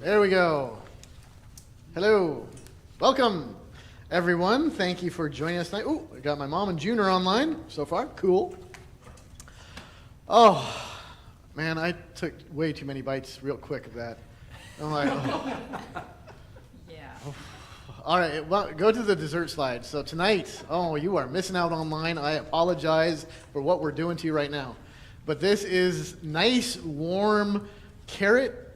There we go. Hello. Welcome, everyone. Thank you for joining us tonight. Oh, I got my mom and Junior online so far. Cool. Oh, man, I took way too many bites real quick of that. I'm like, oh. Yeah. All right, well, go to the dessert slide. So tonight, you are missing out online. I apologize for what we're doing to you right now. But this is nice, warm carrot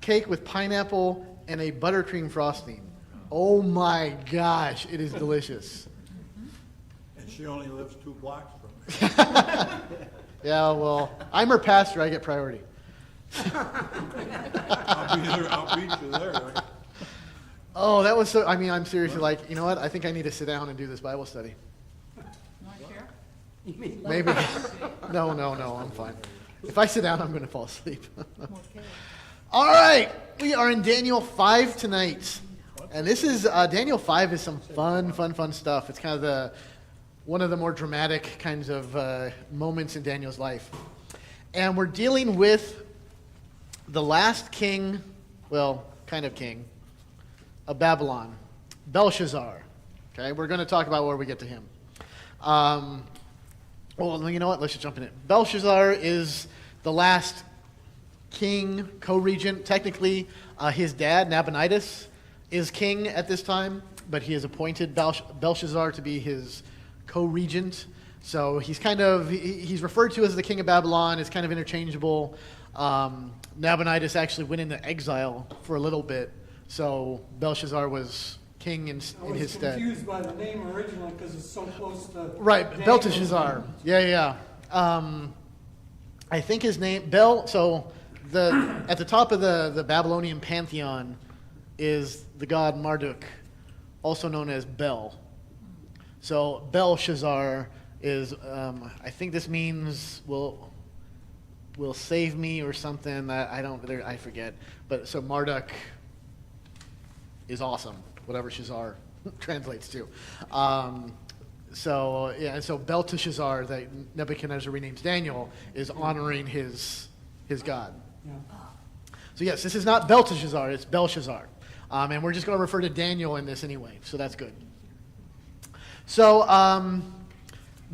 cake with pineapple and a buttercream frosting. Oh my gosh, it is delicious. And she only lives 2 blocks from me. Yeah, well, I'm her pastor. I get priority. I'll beat you there. Right? Oh, that was so, I'm seriously like, you know what? I think I need to sit down and do this Bible study. Want to share? Maybe. No, I'm fine. If I sit down, I'm going to fall asleep. All right, we are in Daniel 5 tonight. And this is, Daniel 5 is some fun stuff. It's kind of one of the more dramatic kinds of moments in Daniel's life. And we're dealing with the last king, well, kind of king, of Babylon, Belshazzar. Okay, we're going to talk about where we get to him. Well, you know what? Let's just jump in it. Belshazzar is the last king, co-regent. Technically, his dad, Nabonidus, is king at this time, but he has appointed Belshazzar to be his co-regent. So he's referred to as the king of Babylon. It's kind of interchangeable. Nabonidus actually went into exile for a little bit, so Belshazzar was king in his stead. I was confused by the name originally because it's so close to... Right, Belteshazzar. Yeah. I think his name, so at the top of the Babylonian pantheon is the god Marduk, also known as Bel. So Belshazzar is, I think this means will save me or something. I forget. But so Marduk is awesome, whatever Shazar translates to. So Belteshazzar, that Nebuchadnezzar renames Daniel, is honoring his god. Yeah. So yes, this is not Belteshazzar, it's Belshazzar. And we're just going to refer to Daniel in this anyway, so that's good. So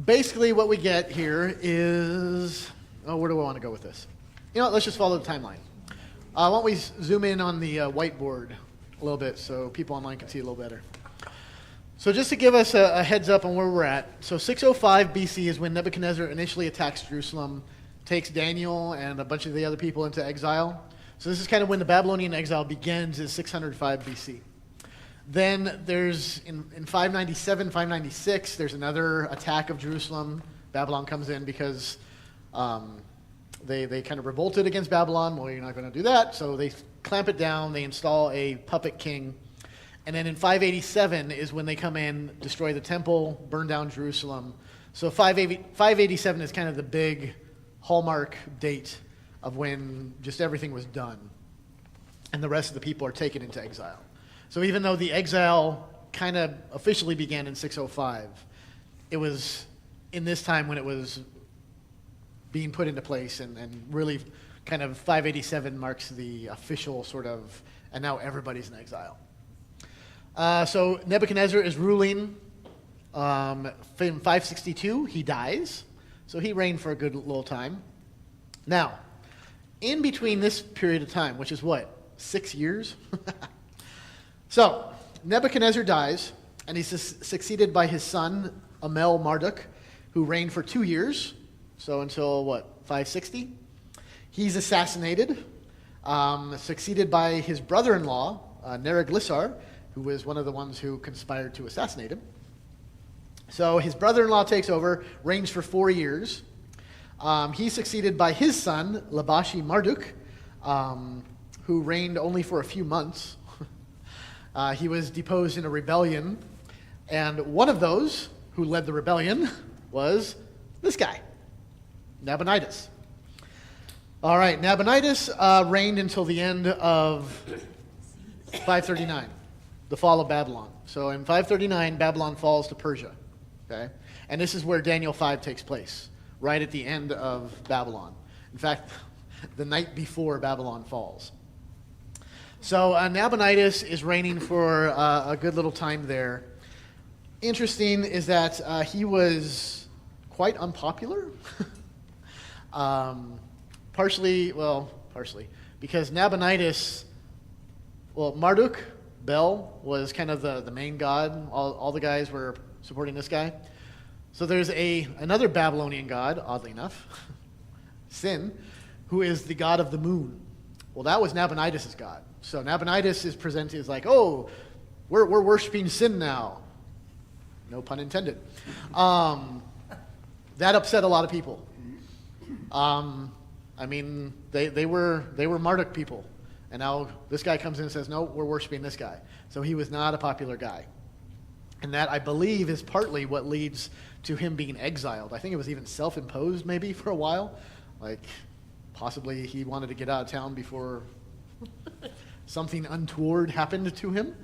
basically what we get here is, where do I want to go with this? You know what, let's just follow the timeline. Why don't we zoom in on the whiteboard a little bit so people online can see it a little better. So just to give us a heads up on where we're at, so 605 BC is when Nebuchadnezzar initially attacks Jerusalem, takes Daniel and a bunch of the other people into exile. So this is kind of when the Babylonian exile begins, is 605 BC. Then there's, in 597, 596, there's another attack of Jerusalem. Babylon comes in because they kind of revolted against Babylon. Well, you're not going to do that, so they clamp it down. They install a puppet king. And then in 587 is when they come in, destroy the temple, burn down Jerusalem. So 587 is kind of the big hallmark date of when just everything was done. And the rest of the people are taken into exile. So even though the exile kind of officially began in 605, it was in this time when it was being put into place, and really kind of 587 marks the official sort of, and now everybody's in exile. So Nebuchadnezzar is ruling. In 562, he dies. So he reigned for a good little time. Now, in between this period of time, which is what, 6 years? So Nebuchadnezzar dies, and he's succeeded by his son, Amel Marduk, who reigned for 2 years. So until, 560? He's assassinated, succeeded by his brother-in-law, Neriglissar, who was one of the ones who conspired to assassinate him. So his brother-in-law takes over, reigns for 4 years. He's succeeded by his son, Labashi Marduk, who reigned only for a few months. He was deposed in a rebellion, and one of those who led the rebellion was this guy, Nabonidus. All right, Nabonidus reigned until the end of 539, the fall of Babylon. So in 539, Babylon falls to Persia. Okay, and this is where Daniel 5 takes place, right at the end of Babylon. In fact, the night before Babylon falls. So Nabonidus is reigning for a good little time there. Interesting is that he was quite unpopular. Partially, because Nabonidus, Marduk, Bel, was kind of the main god. All the guys were supporting this guy. So there's another Babylonian god, oddly enough, Sin, who is the god of the moon. Well, that was Nabonidus' god. So Nabonidus is presented as like, oh, we're worshiping Sin now. No pun intended. That upset a lot of people. I mean, they were Marduk people. And now this guy comes in and says, no, we're worshiping this guy. So he was not a popular guy. And that, I believe, is partly what leads to him being exiled. I think it was even self-imposed maybe for a while. Like, possibly he wanted to get out of town before something untoward happened to him.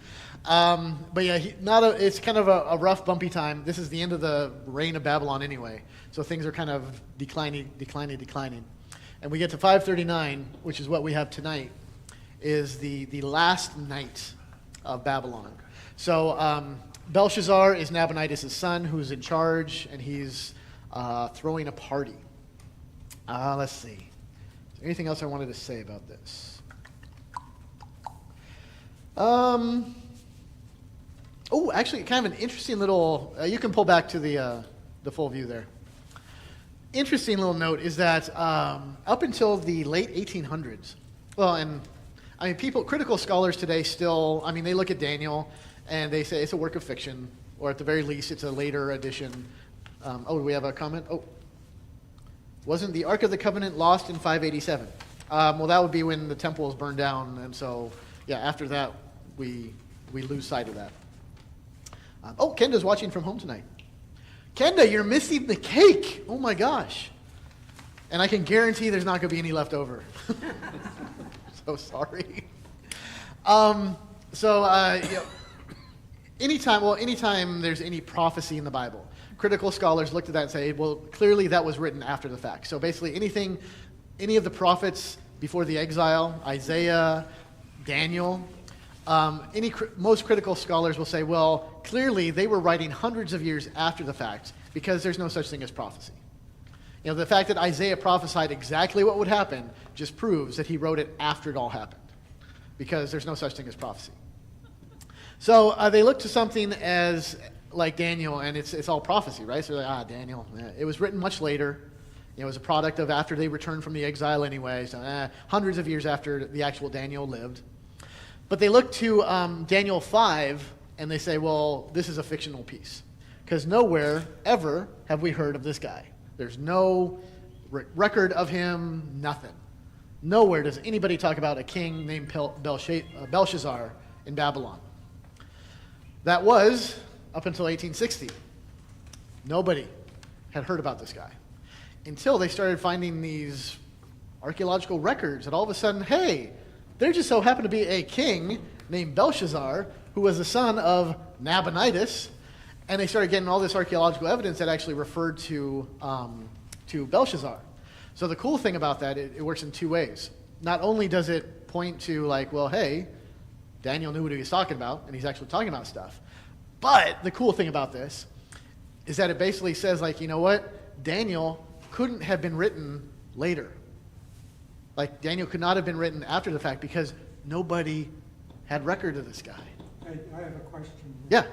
But yeah, it's kind of a rough, bumpy time. This is the end of the reign of Babylon anyway. So things are kind of declining. And we get to 539, which is what we have tonight, is the last night of Babylon. So Belshazzar is Nabonidus' son who's in charge, and he's throwing a party. Let's see. Is there anything else I wanted to say about this? Actually, kind of an interesting little... you can pull back to the full view there. Interesting little note is that up until the late 1800s, critical scholars today still, they look at Daniel and they say it's a work of fiction, or at the very least, it's a later edition. Do we have a comment? Wasn't the Ark of the Covenant lost in 587? That would be when the temple was burned down, and so, yeah, after that, we lose sight of that. Kenda's watching from home tonight. Kenda, you're missing the cake. Oh my gosh. And I can guarantee there's not going to be any left over. So sorry. Anytime there's any prophecy in the Bible, critical scholars looked at that and say, well, clearly that was written after the fact. So basically any of the prophets before the exile, Isaiah, Daniel, most critical scholars will say, well, clearly they were writing hundreds of years after the fact because there's no such thing as prophecy. The fact that Isaiah prophesied exactly what would happen just proves that he wrote it after it all happened, because there's no such thing as prophecy. So they look to something as like Daniel, and it's all prophecy, right? So they're like, Daniel. It was written much later. It was a product of after they returned from the exile anyway, so hundreds of years after the actual Daniel lived. But they look to Daniel 5, and they say, well, this is a fictional piece, because nowhere ever have we heard of this guy. There's no record of him, nothing. Nowhere does anybody talk about a king named Belshazzar in Babylon. That was up until 1860. Nobody had heard about this guy until they started finding these archaeological records, and all of a sudden, hey, there just so happened to be a king named Belshazzar who was the son of Nabonidus, and they started getting all this archaeological evidence that actually referred to Belshazzar. So the cool thing about that, it works in two ways. Not only does it point to like, well, hey, Daniel knew what he was talking about, and he's actually talking about stuff. But the cool thing about this is that it basically says, like, you know what? Daniel couldn't have been written later. Like, Daniel could not have been written after the fact because nobody had record of this guy. I have a question. Yeah.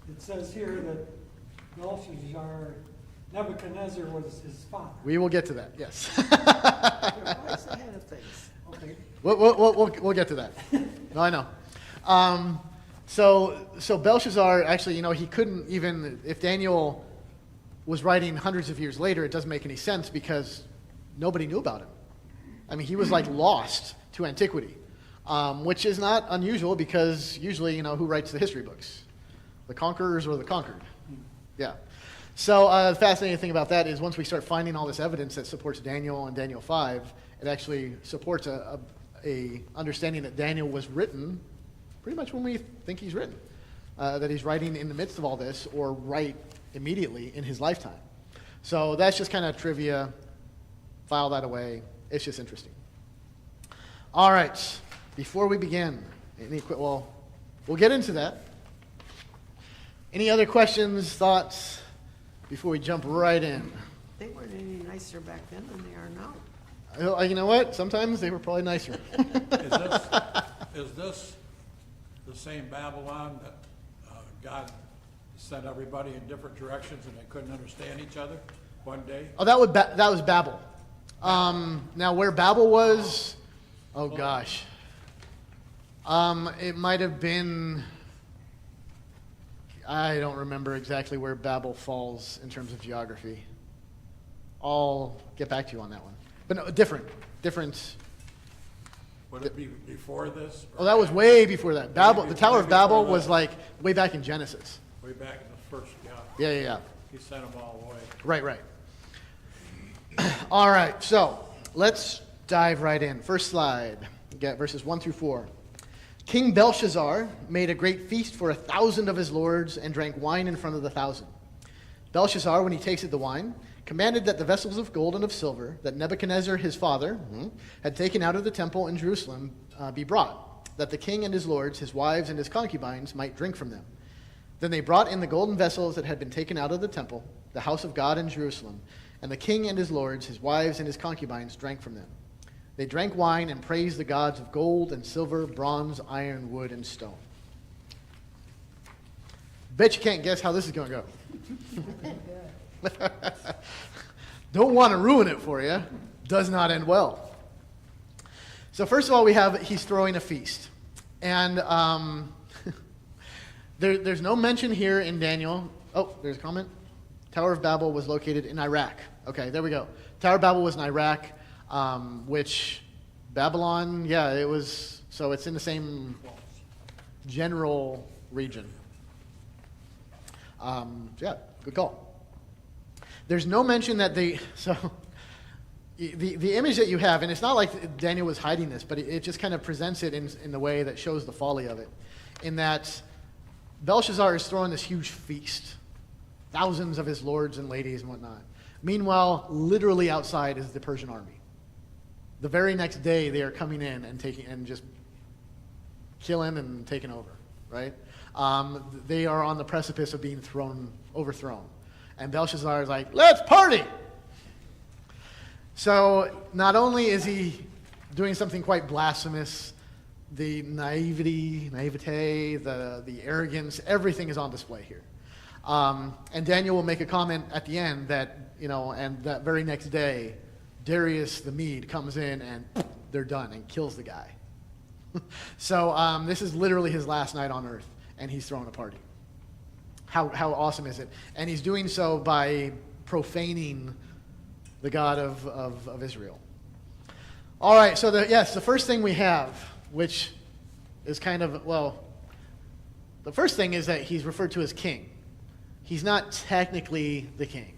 It says here that Belshazzar, Nebuchadnezzar was his father. We will get to that, yes. Always ahead of things. Okay. We'll get to that. No, I know. So Belshazzar, actually, he couldn't even, if Daniel was writing hundreds of years later, it doesn't make any sense because nobody knew about him. He was like lost to antiquity, which is not unusual because usually, who writes the history books? The conquerors or the conquered? Yeah. So the fascinating thing about that is once we start finding all this evidence that supports Daniel and Daniel 5, it actually supports a understanding that Daniel was written pretty much when we think he's written, that he's writing in the midst of all this or right immediately in his lifetime. So that's just kind of trivia. File that away. It's just interesting. All right. before we begin, well, we'll get into that. Any other questions, thoughts, before we jump right in? They weren't any nicer back then than they are now. You know what? Sometimes they were probably nicer. Is this the same Babylon that God sent everybody in different directions and they couldn't understand each other one day? Oh, that was Babel. Now, where Babel was, oh gosh, it might have been. I don't remember exactly where Babel falls in terms of geography. I'll get back to you on that one. But no, different. Would it be before this? Oh, that was way before that. Babel, the Tower of Babel was like way back in Genesis. Way back in the first, Yeah. He sent them all away. Right. All right, so let's dive right in. First slide. Get verses 1 through 4. King Belshazzar made a great feast for 1,000 of his lords and drank wine in front of the 1,000. Belshazzar, when he tasted the wine, commanded that the vessels of gold and of silver that Nebuchadnezzar his father had taken out of the temple in Jerusalem be brought, that the king and his lords, his wives, and his concubines might drink from them. Then they brought in the golden vessels that had been taken out of the temple, the house of God in Jerusalem, and the king and his lords, his wives, and his concubines drank from them. They drank wine and praised the gods of gold and silver, bronze, iron, wood, and stone. Bet you can't guess how this is going to go. Don't want to ruin it for you. Does not end well. So first of all, he's throwing a feast. And there's no mention here in Daniel. Oh, there's a comment. Tower of Babel was located in Iraq. Okay, there we go. Tower of Babel was in Iraq, which Babylon, yeah, it was, so it's in the same general region. Yeah, good call. There's no mention that the image that you have, and it's not like Daniel was hiding this, but it just kind of presents it in the way that shows the folly of it, in that Belshazzar is throwing this huge feast, thousands of his lords and ladies and whatnot. Meanwhile, literally outside is the Persian army. The very next day, they are coming in and just killing and taking over, right? They are on the precipice of being overthrown. And Belshazzar is like, let's party! So not only is he doing something quite blasphemous, the naivete, the arrogance, everything is on display here. And Daniel will make a comment at the end that, and that very next day, Darius the Mede comes in and they're done and kills the guy. So this is literally his last night on earth, and he's throwing a party. How awesome is it? And he's doing so by profaning the God of Israel. All right, so the first thing we have, which is kind of, the first thing is that he's referred to as king. He's not technically the king.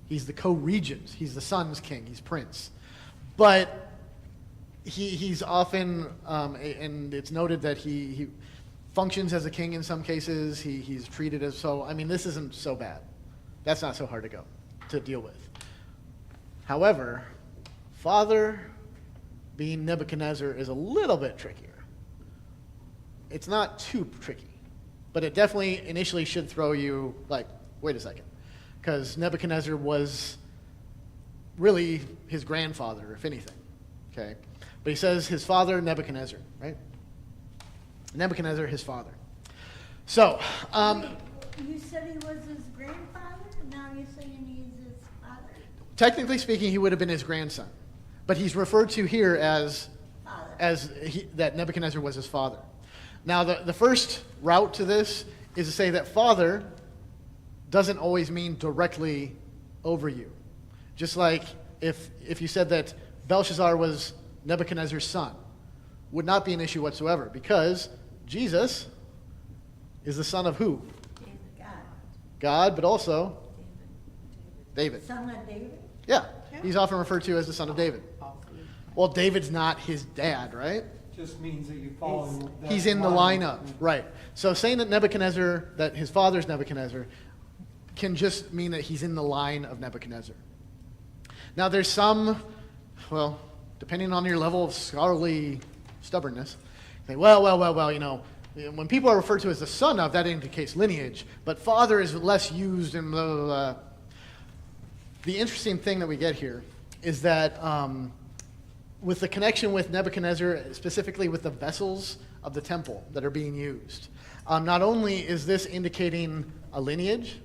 He's the co-regent. He's the son's king. He's prince. But he's often, and it's noted that he functions as a king in some cases. He's treated as so. I mean, this isn't so bad. That's not so hard to deal with. However, father being Nebuchadnezzar is a little bit trickier. It's not too tricky, but it definitely initially should throw you like, wait a second, because Nebuchadnezzar was really his grandfather, if anything. Okay, but he says his father Nebuchadnezzar, right? Nebuchadnezzar, his father. So, You said he was his grandfather, and now you're saying he's his father? technically speaking, he would have been his grandson, but he's referred to here as Father. that Nebuchadnezzar was his father. Now, the first route to this is to say that father doesn't always mean directly over you. Just like if you said that Belshazzar was Nebuchadnezzar's son, would not be an issue whatsoever, because Jesus is the son of who? David, God. God, but also David. Son of David? Yeah, he's often referred to as the son of David. Well, David's not his dad, right? Just means that you follow that He's in the line. lineup, right. So saying that Nebuchadnezzar, that his father's Nebuchadnezzar, can just mean that he's in the line of Nebuchadnezzar. Now there's some, depending on your level of scholarly stubbornness. Say, well, when people are referred to as the son of, that indicates lineage, but father is less used and blah, blah, blah. The interesting thing that we get here is that with the connection with Nebuchadnezzar, specifically with the vessels of the temple that are being used, not only is this indicating a lineage,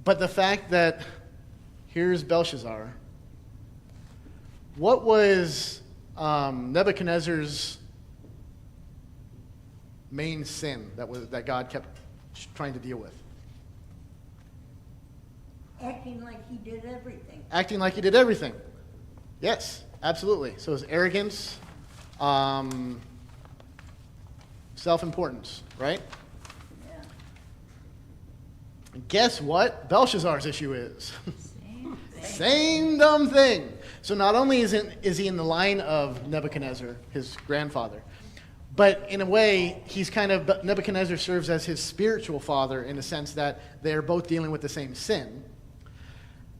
but the fact that here's Belshazzar. What was Nebuchadnezzar's main sin that God kept trying to deal with? Acting like he did everything. Acting like he did everything. Yes, absolutely. So it's arrogance, self-importance, right? Yeah. And guess what Belshazzar's issue is? Same thing. Same dumb thing. So not only is he in the line of Nebuchadnezzar, his grandfather, but in a way, Nebuchadnezzar serves as his spiritual father in the sense that they are both dealing with the same sin.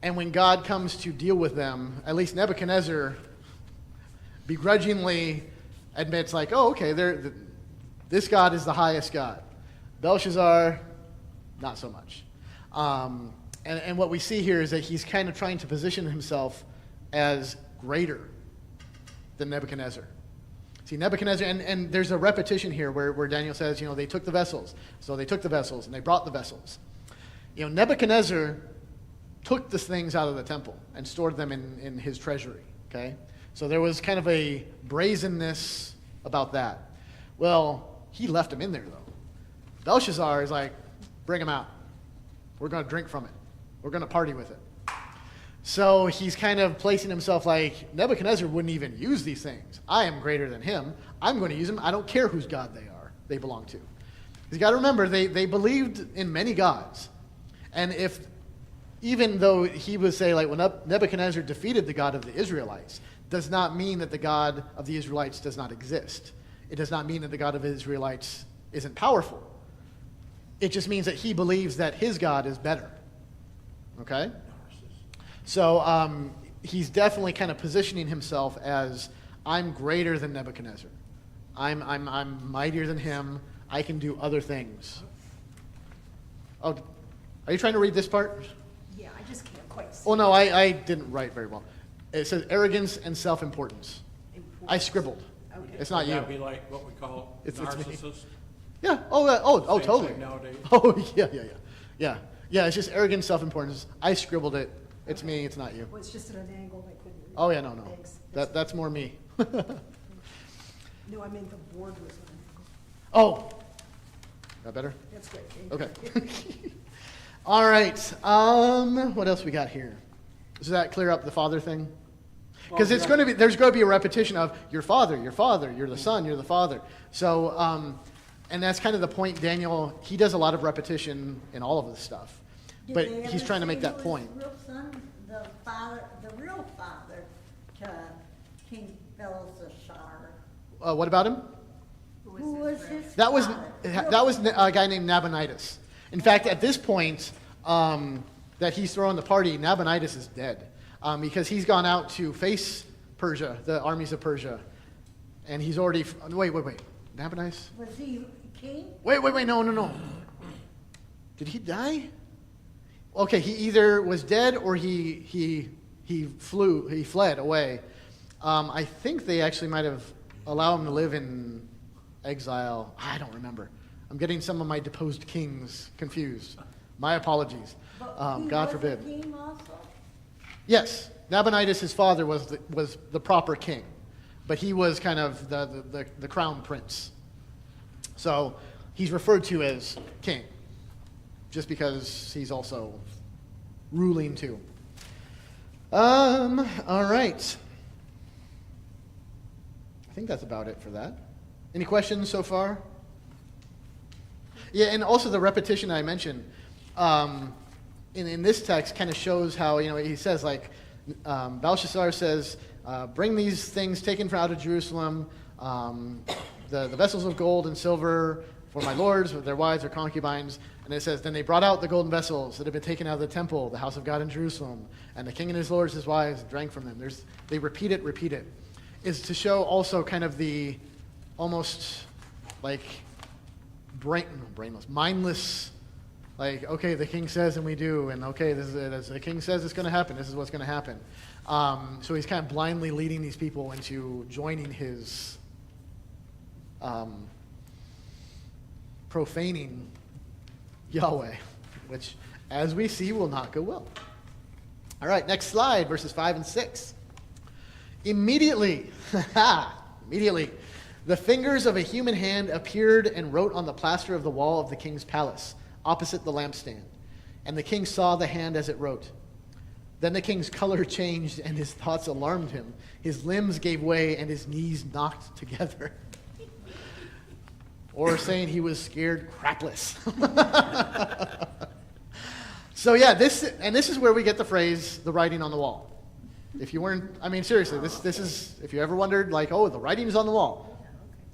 And when God comes to deal with them, at least Nebuchadnezzar begrudgingly admits, like, oh, okay, this God is the highest God. Belshazzar, not so much. And what we see here is that he's kind of trying to position himself as greater than Nebuchadnezzar. See, Nebuchadnezzar, and there's a repetition here where Daniel says, they took the vessels. So they took the vessels, and they brought the vessels. Nebuchadnezzar took the things out of the temple and stored them in his treasury, okay? So there was kind of a brazenness about that. Well, he left them in there, though. Belshazzar is like, bring them out. We're going to drink from it. We're going to party with it. So he's kind of placing himself like, Nebuchadnezzar wouldn't even use these things. I am greater than him. I'm going to use them. I don't care whose God they belong to. You got to remember, they believed in many gods. And even though he would say, like, when Nebuchadnezzar defeated the God of the Israelites, does not mean that the God of the Israelites does not exist. It does not mean that the God of the Israelites isn't powerful. It just means that he believes that his God is better. Okay? So he's definitely kind of positioning himself as, I'm greater than Nebuchadnezzar. I'm mightier than him. I can do other things. Oh, are you trying to read this part? Yeah, I just can't quite see. Oh, no, I didn't write very well. It says arrogance and self-importance. I scribbled. Okay. It's not Would you. that be like what we call It's me. narcissist? Yeah. Oh, Same totally. thing nowadays. Oh, yeah. Yeah, it's just arrogance, self-importance. I scribbled it. It's me. It's not you. Well, it's just at an angle I couldn't read. Oh, yeah, no. Thanks. That's more me. No, I meant the board was at an angle. Oh. That better? That's great. Thank Okay. you. All right. What else we got here? Does that clear up the father thing? Because there's going to be a repetition of your father, you're the son, you're the father. So, and that's kind of the point. Daniel, he does a lot of repetition in all of this stuff, but Did they he's ever trying to say make that who point. his real son, the real father to King Belshazzar? What about him? Who was his That was father? a guy named Nabonidus. In fact, at this point that he's throwing the party, Nabonidus is dead because he's gone out to face Persia, the armies of Persia, and he's already. Wait. Nabonidus? Was he king? Wait, no. Did he die? Okay, he either was dead or he fled away. I think they actually might have allowed him to live in exile. I don't remember. I'm getting some of my deposed kings confused. My apologies. But he God was forbid. a king also? Yes, Nabonidus, his father, was the proper king, but he was kind of the crown prince. So he's referred to as king, just because he's also ruling too. All right. I think that's about it for that. Any questions so far? Yeah, and also the repetition I mentioned in this text kind of shows how, he says, like, Belshazzar says, bring these things taken from out of Jerusalem, the vessels of gold and silver for my lords, with their wives, their concubines. And it says, then they brought out the golden vessels that had been taken out of the temple, the house of God in Jerusalem, and the king and his lords, his wives, drank from them. They repeat it. is to show also kind of the almost like brainless, mindless, like, okay, the king says and we do, and okay, this is it. As the king says it's going to happen, this is what's going to happen. So he's kind of blindly leading these people into joining his profaning Yahweh, which, as we see, will not go well. All right, next slide, verses 5 and 6. Immediately, the fingers of a human hand appeared and wrote on the plaster of the wall of the king's palace, opposite the lampstand. And the king saw the hand as it wrote. Then the king's color changed, and his thoughts alarmed him. His limbs gave way, and his knees knocked together. Or saying he was scared crapless. So yeah, this is where we get the phrase, the writing on the wall. If you weren't, I mean, seriously, this is, if you ever wondered, like, oh, the writing's on the wall,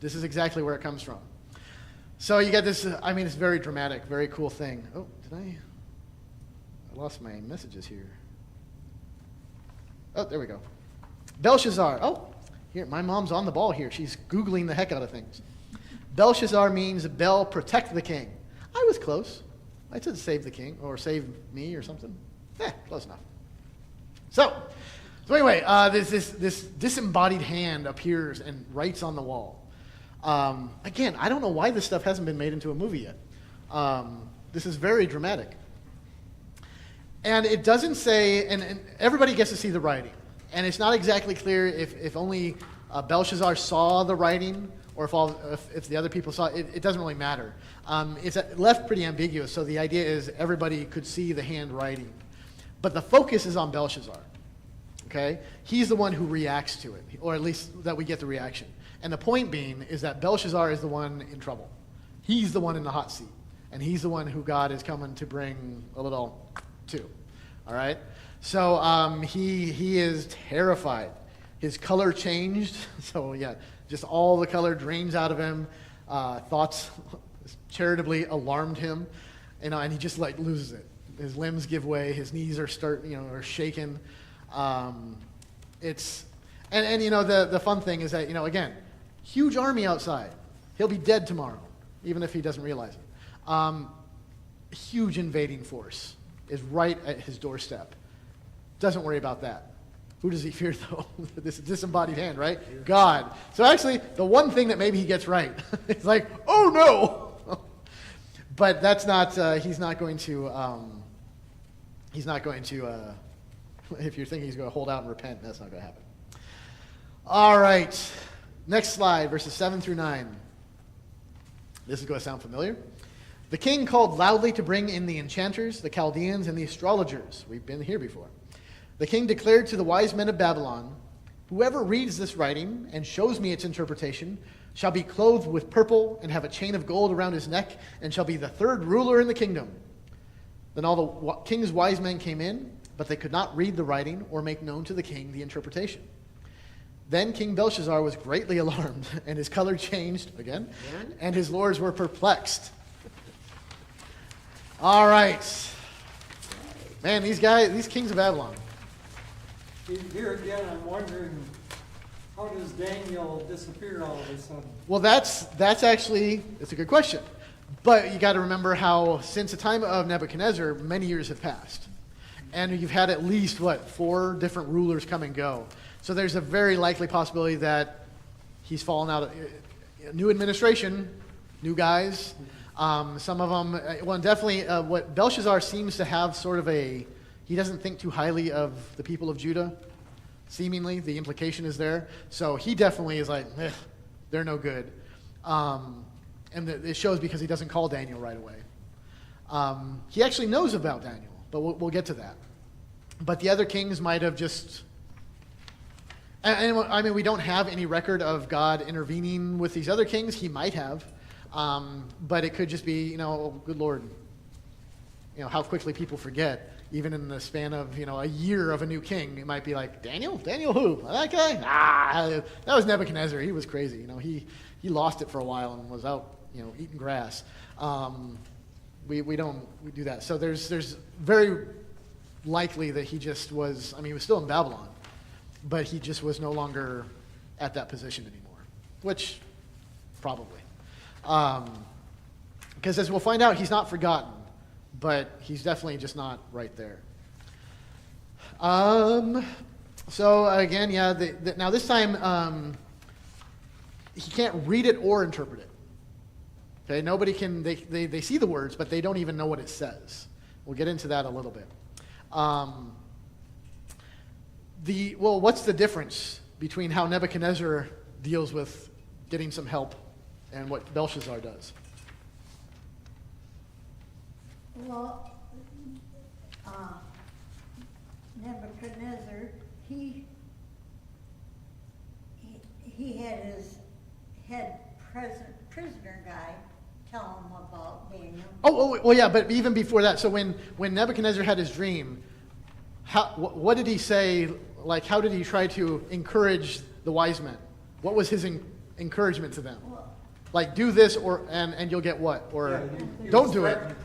this is exactly where it comes from. So you get this, I mean, it's very dramatic, very cool thing. Oh, I lost my messages here. Oh, there we go. Belshazzar. Oh, here, my mom's on the ball here. She's Googling the heck out of things. Belshazzar means Bel, protect the king. I was close. I said save the king, or save me, or something. Close enough. So anyway, this disembodied hand appears and writes on the wall. Again, I don't know why this stuff hasn't been made into a movie yet. This is very dramatic. And it doesn't say, and everybody gets to see the writing. And it's not exactly clear if only Belshazzar saw the writing, or if the other people saw it. It doesn't really matter. It's left pretty ambiguous, so the idea is everybody could see the handwriting. But the focus is on Belshazzar. Okay? He's the one who reacts to it, or at least that we get the reaction. And the point being is that Belshazzar is the one in trouble. He's the one in the hot seat. And he's the one who God is coming to bring a little to. All right? So he is terrified. His color changed. So yeah, just all the color drains out of him. Thoughts charitably alarmed him, and he just like loses it. His limbs give way. His knees are shaken. It's the fun thing is that again, huge army outside. He'll be dead tomorrow, even if he doesn't realize it. Huge invading force is right at his doorstep. Doesn't worry about that. Who does he fear, though? This disembodied hand, right? God. So actually, the one thing that maybe he gets right, it's like, oh no! But that's not, he's not going to, if you're thinking he's going to hold out and repent, that's not going to happen. All right. Next slide, verses 7 through 9. This is going to sound familiar. The king called loudly to bring in the enchanters, the Chaldeans, and the astrologers. We've been here before. The king declared to the wise men of Babylon, whoever reads this writing and shows me its interpretation shall be clothed with purple and have a chain of gold around his neck and shall be the third ruler in the kingdom. Then all the king's wise men came in, but they could not read the writing or make known to the king the interpretation. Then King Belshazzar was greatly alarmed, and his color changed again, and his lords were perplexed. All right. Man, these kings of Babylon. Here again, I'm wondering, how does Daniel disappear all of a sudden? Well, that's a good question. But you got to remember how since the time of Nebuchadnezzar, many years have passed. And you've had at least, 4 different rulers come and go. So there's a very likely possibility that he's fallen out of new administration, new guys. Some of them, definitely what Belshazzar seems to have sort of he doesn't think too highly of the people of Judah, seemingly. The implication is there. So he definitely is like, they're no good. And it shows because he doesn't call Daniel right away. He actually knows about Daniel, but we'll get to that. But the other kings might have just... And I mean, we don't have any record of God intervening with these other kings. He might have. But it could just be, good Lord, how quickly people forget. Even in the span of, a year of a new king, it might be like, Daniel? Daniel who? That guy? That was Nebuchadnezzar. He was crazy. He lost it for a while and was out, eating grass. We do that. So there's very likely that he just was, he was still in Babylon, but he just was no longer at that position anymore, which probably. Because as we'll find out, he's not forgotten, but he's definitely just not right there. So again, yeah, now this time he can't read it or interpret it. Okay, nobody can, they see the words, but they don't even know what it says. We'll get into that a little bit. What's the difference between how Nebuchadnezzar deals with getting some help and what Belshazzar does? Well, Nebuchadnezzar, he had his head prisoner guy tell him about Daniel. Well, yeah, but even before that, so when Nebuchadnezzar had his dream, what did he say? Like, how did he try to encourage the wise men? What was his encouragement to them? Well, Like, do this, and you'll get what? Or Yeah, he don't was do it. threatened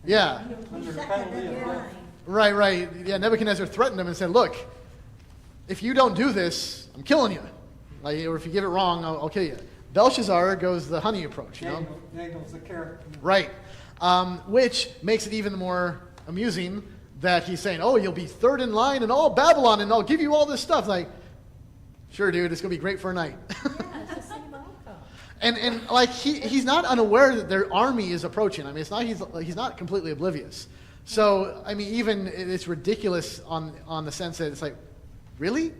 Yeah, he Under seconded penalty of mine. death. right. Yeah, Nebuchadnezzar threatened him and said, look, if you don't do this, I'm killing you. Like, or if you get it wrong, I'll kill you. Belshazzar goes the honey approach, you know? Daniel's the carrot. Right. Which makes it even more amusing that he's saying, oh, you'll be third in line in all Babylon, and I'll give you all this stuff. Like, sure, dude, it's going to be great for a night. Yeah, it's the same outcome. And like, he's not unaware that their army is approaching. I mean, it's not, he's not completely oblivious. So, I mean, even it's ridiculous on the sense that it's like, really?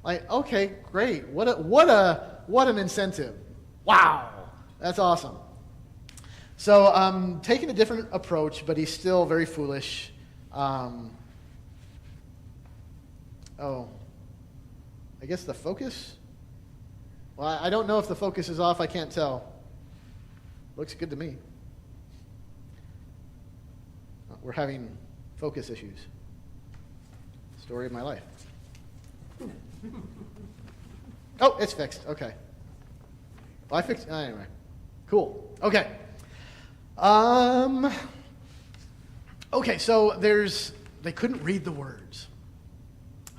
Like, okay, great. What an incentive. Wow. That's awesome. So, taking a different approach, but he's still very foolish. I guess the focus? Well, I don't know if the focus is off. I can't tell. Looks good to me. We're having focus issues. Story of my life. Oh, it's fixed. Okay. Well, I fixed. Anyway, cool. Okay. Okay. So they couldn't read the words.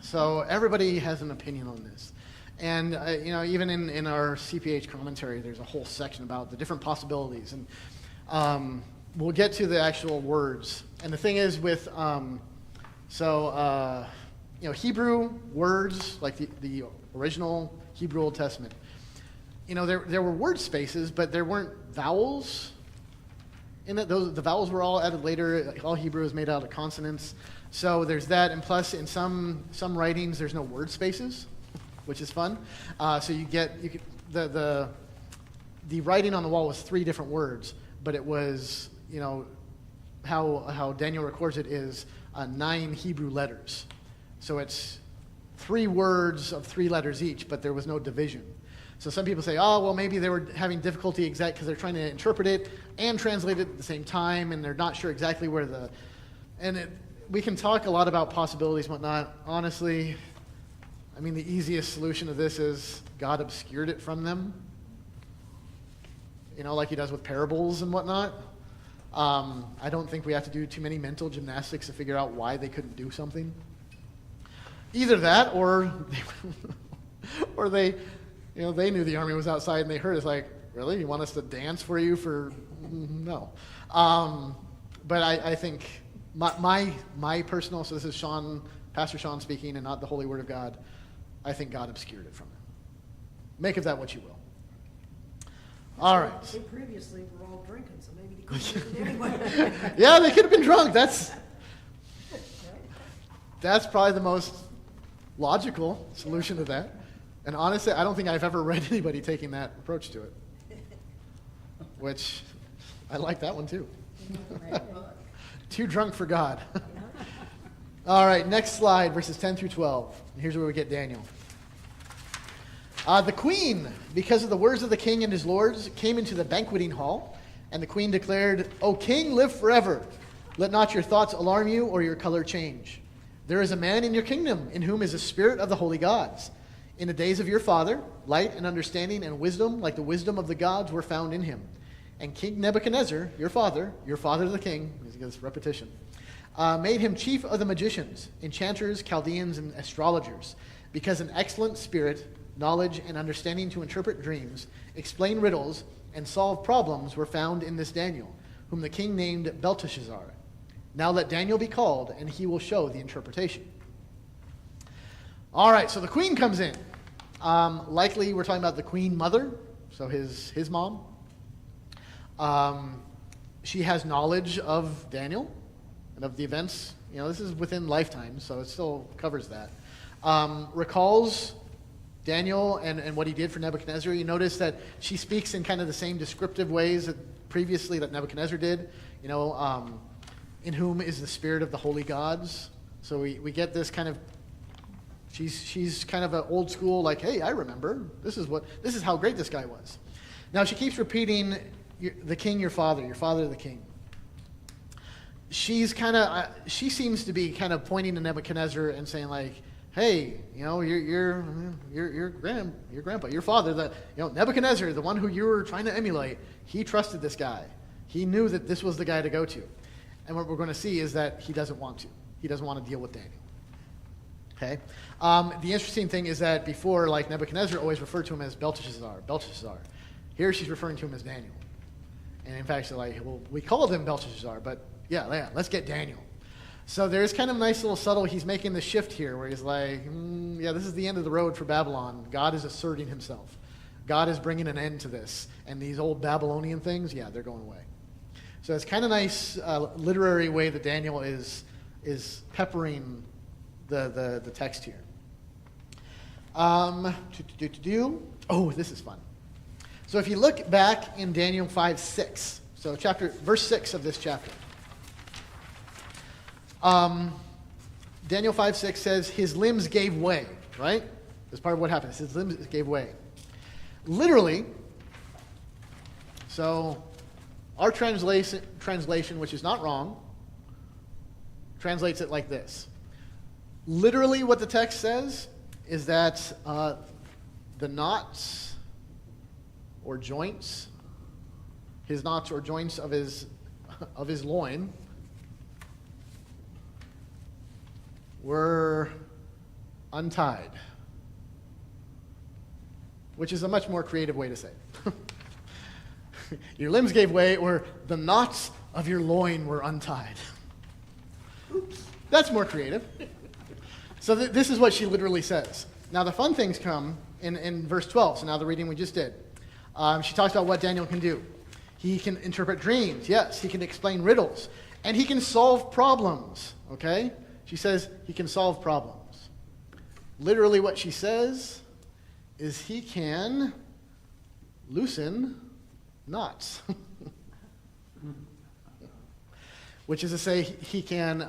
So everybody has an opinion on this, and even in our CPH commentary, there's a whole section about the different possibilities, and we'll get to the actual words. And the thing is with Hebrew words, like the original Hebrew Old Testament, there were word spaces, but there weren't vowels in it. The vowels were all added later. All Hebrew is made out of consonants. So there's that, and plus in some writings there's no word spaces, which is fun. So the writing on the wall was 3 different words, but it was how Daniel records it is 9 Hebrew letters. So it's 3 words of 3 letters each, but there was no division. So some people say, oh, well, maybe they were having difficulty because they're trying to interpret it and translate it at the same time, and they're not sure exactly where we can talk a lot about possibilities and whatnot. Honestly, I mean, the easiest solution to this is God obscured it from them, like he does with parables and whatnot. I don't think we have to do too many mental gymnastics to figure out why they couldn't do something. Either that, or they knew the army was outside and they heard. It's like, really? You want us to dance for you for? No. But I think my personal. So this is Pastor Sean speaking, and not the Holy Word of God. I think God obscured it from them. Make of that what you will. All right. They previously were all drinking, so maybe they couldn't read it anyway. Yeah, they could have been drunk. That's probably the most logical solution to that. And honestly, I don't think I've ever read anybody taking that approach to it. Which, I like that one too. Too drunk for God. All right, next slide, verses 10 through 12. Here's where we get Daniel. The queen, because of the words of the king and his lords, came into the banqueting hall, and the queen declared, O king, live forever. Let not your thoughts alarm you or your color change. There is a man in your kingdom in whom is the spirit of the holy gods. In the days of your father, light and understanding and wisdom, like the wisdom of the gods, were found in him. And King Nebuchadnezzar, your father the king, this repetition, made him chief of the magicians, enchanters, Chaldeans, and astrologers, because an excellent spirit knowledge, and understanding to interpret dreams, explain riddles, and solve problems were found in this Daniel, whom the king named Belteshazzar. Now let Daniel be called, and he will show the interpretation. All right, so the queen comes in. Likely we're talking about the queen mother, so his mom. She has knowledge of Daniel and of the events. You know, this is within lifetime, so it still covers that. Recalls Daniel and what he did for Nebuchadnezzar. You notice that she speaks in kind of the same descriptive ways that previously that Nebuchadnezzar did. You know, in whom is the spirit of the holy gods. So we get this kind of, she's kind of an old school, like, hey, I remember. This is how great this guy was. Now she keeps repeating, the king, your father the king. She's kind of, she seems to be kind of pointing to Nebuchadnezzar and saying like, hey, you know, your grandpa, your father, Nebuchadnezzar, the one who you were trying to emulate, he trusted this guy. He knew that this was the guy to go to. And what we're going to see is that he doesn't want to. He doesn't want to deal with Daniel. Okay? The interesting thing is that before, like, Nebuchadnezzar always referred to him as Belteshazzar. Here she's referring to him as Daniel. And in fact, she's like, well, we called him Belteshazzar, but yeah, let's get Daniel. So there's kind of a nice little subtle, he's making the shift here where he's like, yeah, this is the end of the road for Babylon. God is asserting himself. God is bringing an end to this. And these old Babylonian things, yeah, they're going away. So it's kind of nice literary way that Daniel is peppering the text here. Oh, this is fun. So if you look back in Daniel 5:6, so verse 6 of this chapter. Daniel 5:6 says, his limbs gave way, right? That's part of what happens. His limbs gave way. Literally, so our translation, which is not wrong, translates it like this. Literally what the text says is that the knots or joints, his knots or joints of his loin were untied, which is a much more creative way to say it. Your limbs gave way, or the knots of your loin were untied. Oops. That's more creative. So this is what she literally says. Now the fun things come in verse 12, so now the reading we just did. She talks about what Daniel can do. He can interpret dreams, yes. He can explain riddles. And he can solve problems, okay? She says he can solve problems. Literally what she says is he can loosen knots. Which is to say he can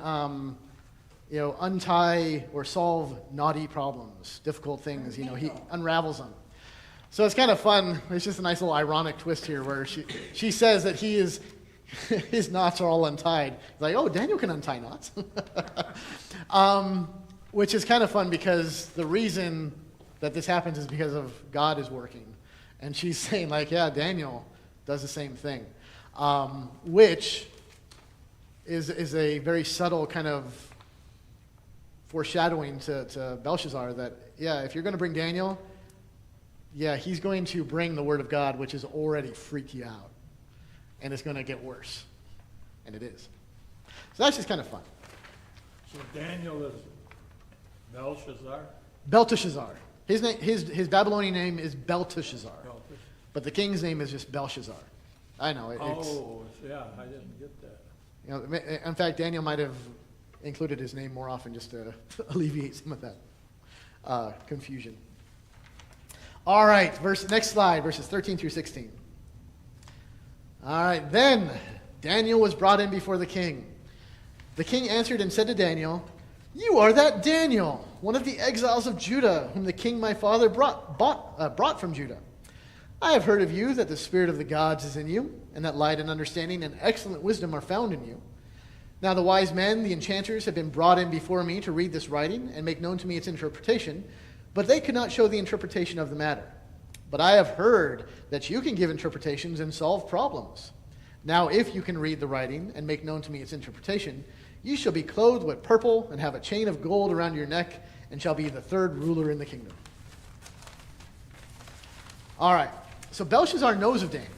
untie or solve knotty problems, difficult things. He unravels them. So it's kind of fun. It's just a nice little ironic twist here where she says that his knots are all untied. It's like, oh, Daniel can untie knots. Which is kind of fun because the reason that this happens is because of God is working. And she's saying like, yeah, Daniel does the same thing. Which is a very subtle kind of foreshadowing to Belshazzar that, yeah, if you're going to bring Daniel, yeah, he's going to bring the word of God, which has already freaked you out. And it's going to get worse. And it is. So that's just kind of fun. So Daniel is Belshazzar? Belteshazzar. His Babylonian name is Belteshazzar. But the king's name is just Belshazzar. I know. Yeah, I didn't get that. In fact, Daniel might have included his name more often just to alleviate some of that confusion. All right, next slide, verses 13 through 16. All right, then Daniel was brought in before the king. The king answered and said to Daniel, "You are that Daniel, one of the exiles of Judah, whom the king my father brought from Judah. I have heard of you that the spirit of the gods is in you, and that light and understanding and excellent wisdom are found in you. Now the wise men, the enchanters, have been brought in before me to read this writing and make known to me its interpretation, but they could not show the interpretation of the matter. But I have heard that you can give interpretations and solve problems. Now if you can read the writing and make known to me its interpretation, you shall be clothed with purple and have a chain of gold around your neck and shall be the third ruler in the kingdom." All right. So Belshazzar knows of Daniel.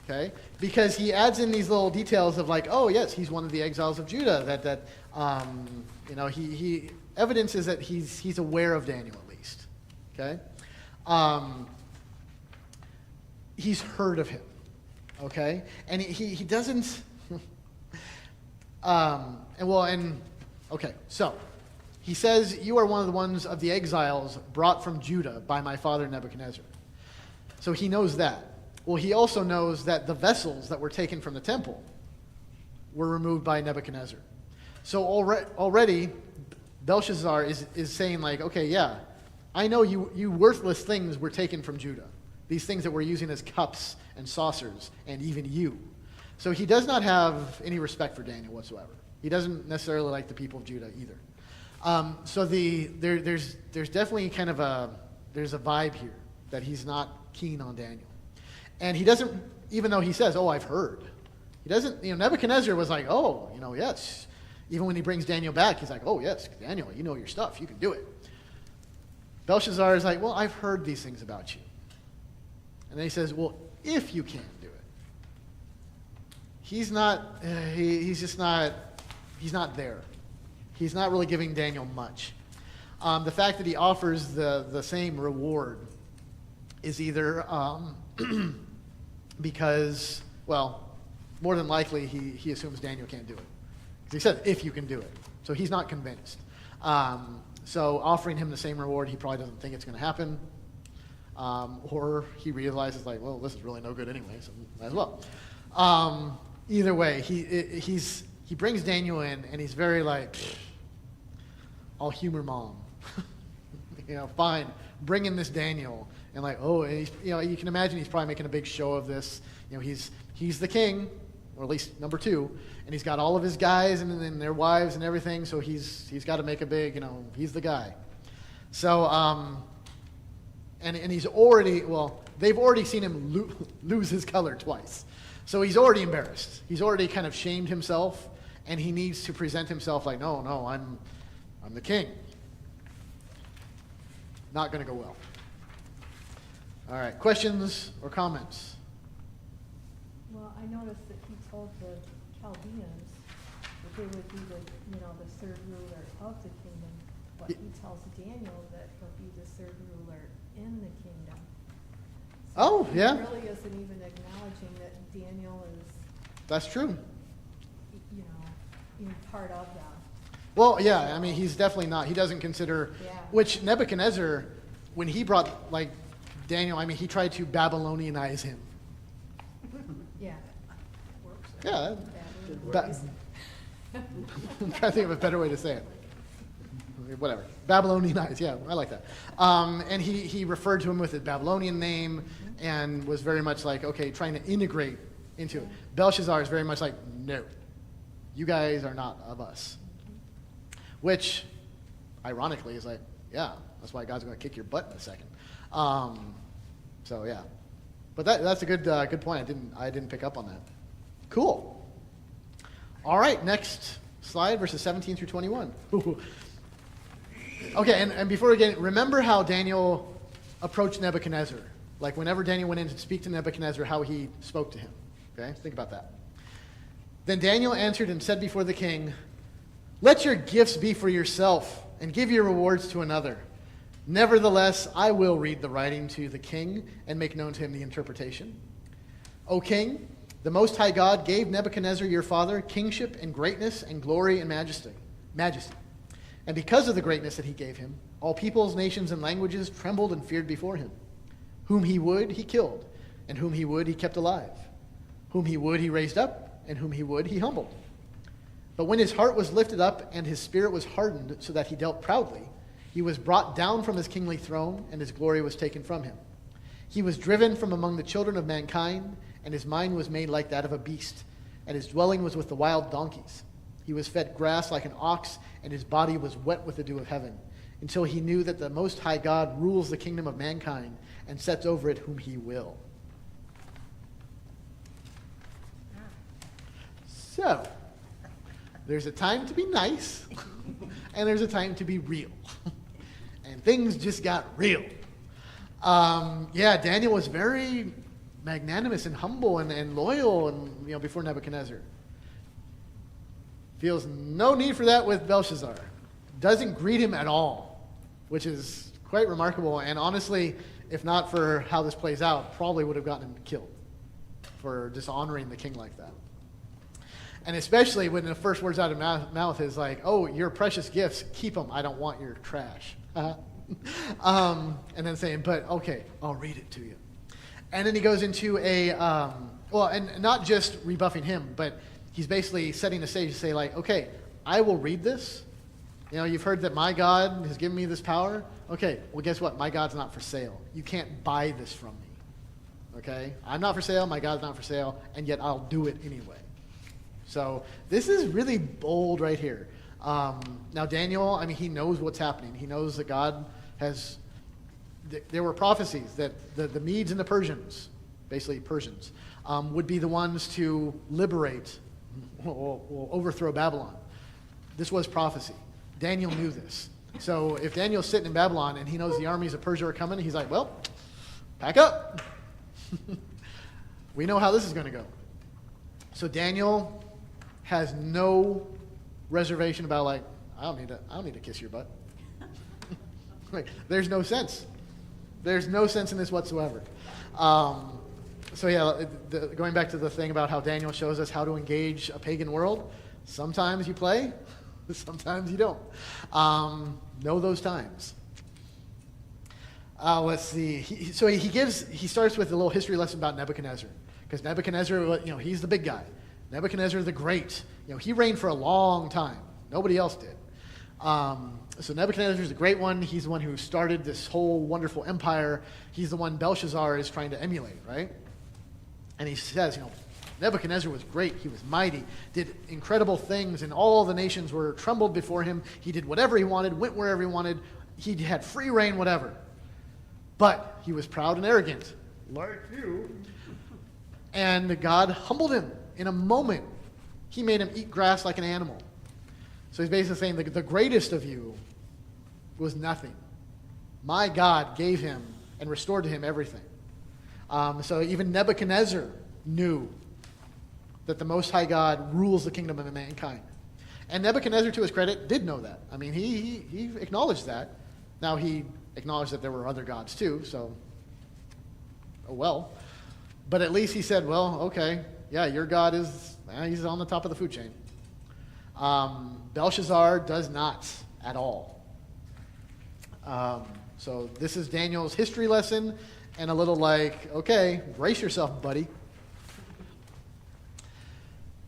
Okay? Because he adds in these little details of like, oh yes, he's one of the exiles of Judah. He evidences that he's aware of Daniel at least. Okay? He's heard of him. Okay? And he doesn't. Okay. So he says, "You are one of the ones of the exiles brought from Judah by my father Nebuchadnezzar." So he knows that. Well, he also knows that the vessels that were taken from the temple were removed by Nebuchadnezzar. So already Belshazzar is saying like, okay, yeah, I know you worthless things were taken from Judah. These things that we're using as cups and saucers, and even you. So he does not have any respect for Daniel whatsoever. He doesn't necessarily like the people of Judah either. There's definitely kind of a vibe here that he's not keen on Daniel. And he doesn't, even though he says, oh, I've heard. He doesn't, Nebuchadnezzar was like, oh, yes. Even when he brings Daniel back, he's like, oh, yes, Daniel, you know your stuff. You can do it. Belshazzar is like, well, I've heard these things about you. And then he says, well, if you can do it. He's not there. He's not really giving Daniel much. The fact that he offers the same reward is either because, well, more than likely he assumes Daniel can't do it. Because he said, if you can do it. So he's not convinced. So offering him the same reward, he probably doesn't think it's going to happen. Or he realizes, like, well, this is really no good anyway, so might as well. Either way, he brings Daniel in, and he's very like, I'll humor mom. Fine, bring in this Daniel. And like, oh, and he's, you can imagine he's probably making a big show of this. He's the king, or at least number 2, and he's got all of his guys and their wives and everything. So he's got to make a big, he's the guy. So and he's already, they've already seen him lose his color twice. So he's already embarrassed. He's already kind of shamed himself, and he needs to present himself like, no, I'm the king. Not going to go well. All right, questions or comments? Well, I noticed that he told the Chaldeans that they would be the third ruler of the kingdom, but he tells Daniel that he'll be the third ruler in the kingdom. So Oh, yeah. He really isn't even acknowledging that Daniel is, That's true. in part of that. Well, yeah, I mean, he's definitely not. He doesn't consider, Yeah. which Nebuchadnezzar, when he brought, Daniel, I mean, he tried to Babylonianize him. Yeah. Yeah. Bad I'm trying to think of a better way to say it. Whatever. Babylonianize, yeah, I like that. And he referred to him with a Babylonian name and was very much like, okay, trying to integrate into it. Belshazzar is very much like, no, you guys are not of us. Which, ironically, is like, yeah, that's why God's going to kick your butt in a second. So yeah, but that's a good point. I didn't pick up on that. Cool. All right, next slide, verses 17 through 21. Okay, and before we get in, remember how Daniel approached Nebuchadnezzar. Like whenever Daniel went in to speak to Nebuchadnezzar, how he spoke to him. Okay, think about that. Then Daniel answered and said before the king, "Let your gifts be for yourself, and give your rewards to another. Nevertheless, I will read the writing to the king and make known to him the interpretation. O king, the Most High God gave Nebuchadnezzar your father kingship and greatness and glory and majesty. And because of the greatness that he gave him, all peoples, nations, and languages trembled and feared before him. Whom he would, he killed, and whom he would, he kept alive. Whom he would, he raised up, and whom he would, he humbled. But when his heart was lifted up and his spirit was hardened so that he dealt proudly, he was brought down from his kingly throne, and his glory was taken from him. He was driven from among the children of mankind, and his mind was made like that of a beast, and his dwelling was with the wild donkeys. He was fed grass like an ox, and his body was wet with the dew of heaven, until he knew that the Most High God rules the kingdom of mankind and sets over it whom he will." So, there's a time to be nice, and there's a time to be real. And things just got real. Yeah, Daniel was very magnanimous and humble and loyal and before Nebuchadnezzar. Feels no need for that with Belshazzar. Doesn't greet him at all, which is quite remarkable. And honestly, if not for how this plays out, probably would have gotten him killed for dishonoring the king like that. And especially when the first words out of mouth is like, "Oh, your precious gifts, keep them. I don't want your trash." And then saying, "But okay, I'll read it to you." And then he goes into and not just rebuffing him, but he's basically setting the stage to say, like, "Okay, I will read this. You've heard that my God has given me this power. Okay, well, guess what? My God's not for sale. You can't buy this from me. Okay? I'm not for sale. My God's not for sale. And yet I'll do it anyway." So this is really bold right here. Now, Daniel, he knows what's happening. He knows that God has... There were prophecies that the Medes and the Persians, basically Persians, would be the ones to liberate or overthrow Babylon. This was prophecy. Daniel knew this. So if Daniel's sitting in Babylon and he knows the armies of Persia are coming, he's like, "Well, pack up." We know how this is going to go. So Daniel has no reservation about, like, I don't need to kiss your butt. Like, there's no sense. There's no sense in this whatsoever. So yeah, going back to the thing about how Daniel shows us how to engage a pagan world, sometimes you play, sometimes you don't. Know those times. Let's see. He starts with a little history lesson about Nebuchadnezzar, because Nebuchadnezzar, he's the big guy. Nebuchadnezzar the Great. He reigned for a long time. Nobody else did. So Nebuchadnezzar's the great one. He's the one who started this whole wonderful empire. He's the one Belshazzar is trying to emulate, right? And he says, Nebuchadnezzar was great. He was mighty, did incredible things, and all the nations were trembled before him. He did whatever he wanted, went wherever he wanted. He had free reign, whatever. But he was proud and arrogant, like you. And God humbled him in a moment. He made him eat grass like an animal. So he's basically saying the greatest of you was nothing. My God gave him and restored to him everything. So even Nebuchadnezzar knew that the Most High God rules the kingdom of mankind. And Nebuchadnezzar, to his credit, did know that. He acknowledged that. Now, he acknowledged that there were other gods too, so, oh well. But at least he said, well, okay, yeah, your God he's on the top of the food chain. Belshazzar does not at all. So this is Daniel's history lesson, and a little like, okay, brace yourself, buddy.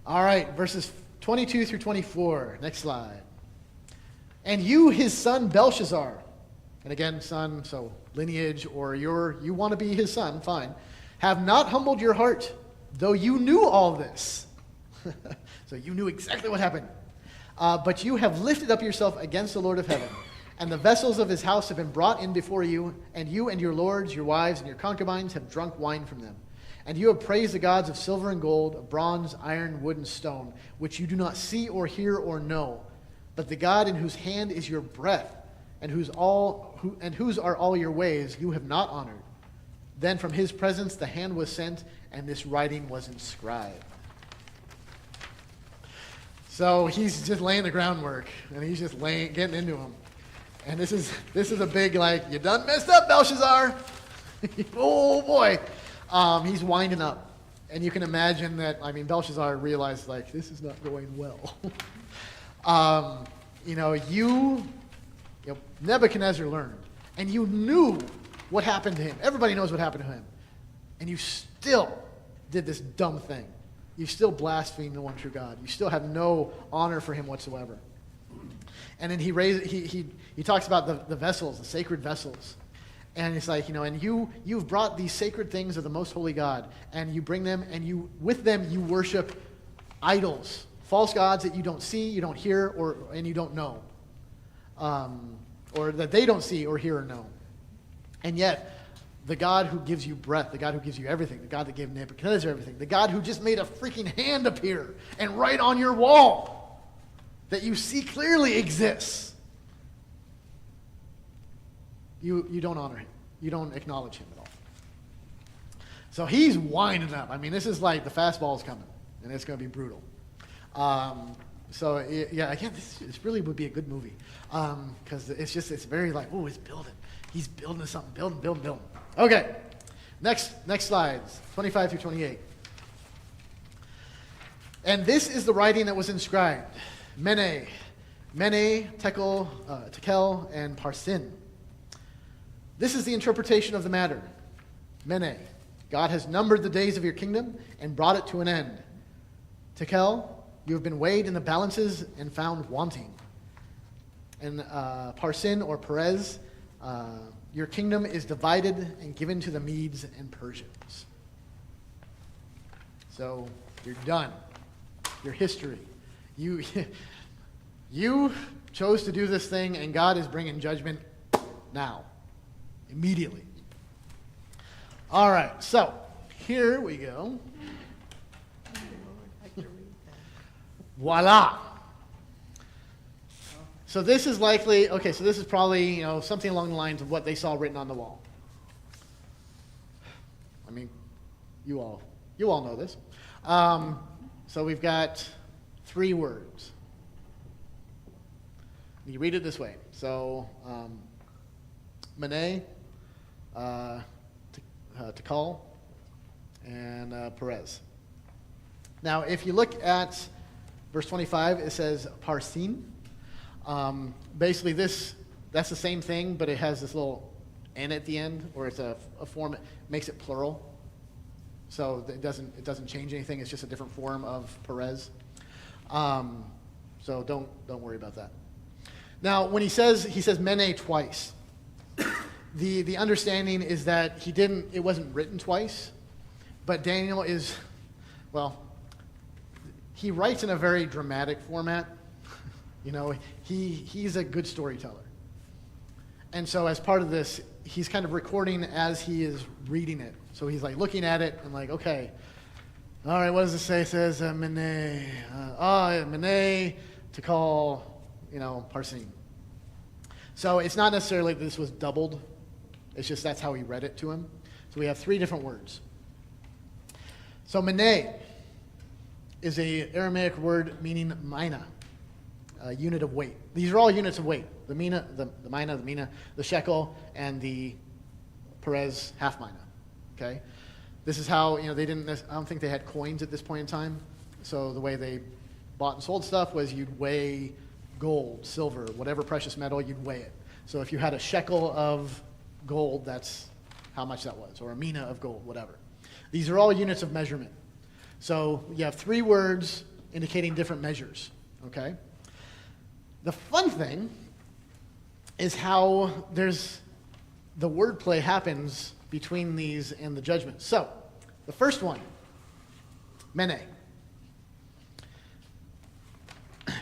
All right, verses 22 through 24. Next slide. "And you, his son Belshazzar," and again, son, so lineage, or you want to be his son, fine, "have not humbled your heart, though you knew all this." So you knew exactly what happened. "But you have lifted up yourself against the Lord of heaven, and the vessels of his house have been brought in before you, and you and your lords, your wives, and your concubines have drunk wine from them. And you have praised the gods of silver and gold, of bronze, iron, wood, and stone, which you do not see or hear or know. But the God in whose hand is your breath, and whose are all your ways, you have not honored. Then from his presence the hand was sent, and this writing was inscribed." So he's just laying the groundwork, and he's just getting into them. And this is a big, like, you done messed up, Belshazzar. Oh boy. He's winding up. And you can imagine that, Belshazzar realized, like, this is not going well. Nebuchadnezzar learned, and you knew what happened to him. Everybody knows what happened to him. And you still did this dumb thing. You still blasphemed the one true God. You still have no honor for him whatsoever. And then he talks about the vessels, the sacred vessels. And it's like, and you've brought these sacred things of the most holy God, and you bring them, and with them you worship idols, false gods that you don't see, you don't hear, and you don't know. Or that they don't see or hear or know. And yet, the God who gives you breath, the God who gives you everything, the God that gave Nebuchadnezzar everything, the God who just made a freaking hand appear and write on your wall that you see clearly exists, you don't honor him. you don't acknowledge him at all. So he's winding up. I mean, this is like the fastball's coming, and it's going to be brutal. Yeah, again, this really would be a good movie because it's very like, oh, he's building. He's building something, building. Okay, next slides, 25 through 28. And this is the writing that was inscribed. Mene, Tekel, and Parsin. This is the interpretation of the matter. Mene, God has numbered the days of your kingdom and brought it to an end. Tekel, you have been weighed in the balances and found wanting. And Parsin or Perez, your kingdom is divided and given to the Medes and Persians. So you're done. Your history. You chose to do this thing, and God is bringing judgment now, immediately. All right, so here we go. Voila. So this is likely, okay, so this is probably, something along the lines of what they saw written on the wall. I mean, you all know this. So we've got 3 words. You read it this way. So, Mene, Tekel, and Perez. Now, if you look at verse 25, it says Parsin. Basically, that's the same thing, but it has this little N at the end, or it's a form that makes it plural. So it doesn't change anything. It's just a different form of Perez. So don't worry about that. Now, when he says Mene twice. The understanding is that it wasn't written twice, but Daniel he writes in a very dramatic format. He's a good storyteller. And so as part of this, he's kind of recording as he is reading it. So he's like looking at it and like, okay, all right, what does it say? It says Mene, Mene, Tekel, Parsin. So it's not necessarily that this was doubled. It's just that's how he read it to him. So we have 3 different words. So Mene is a Aramaic word meaning mina, a unit of weight. These are all units of weight. The mina, the mina, the shekel, and the Perez half mina. Okay, this is how they didn't. I don't think they had coins at this point in time. So the way they bought and sold stuff was you'd weigh gold, silver, whatever precious metal, you'd weigh it. So if you had a shekel of gold, that's how much that was, or a mina of gold, whatever. These are all units of measurement. So you have 3 words indicating different measures. Okay. The fun thing is how the wordplay happens between these and the judgment. So, the first one, Mene.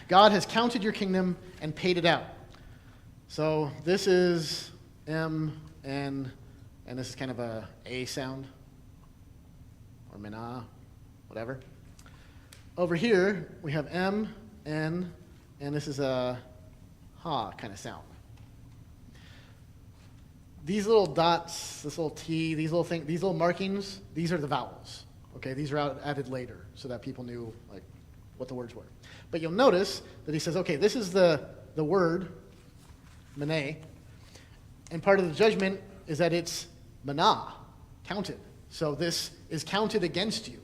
God has counted your kingdom and paid it out. So, this is M, N, and this is kind of a sound, or Mena, whatever. Over here, we have M, N, and this is a ha kind of sound. These little dots, this little T, these little markings, these are the vowels. Okay, these are added later so that people knew like what the words were. But you'll notice that he says, okay, this is the word, Mene, and part of the judgment is that it's Mana, counted. So this is counted against you.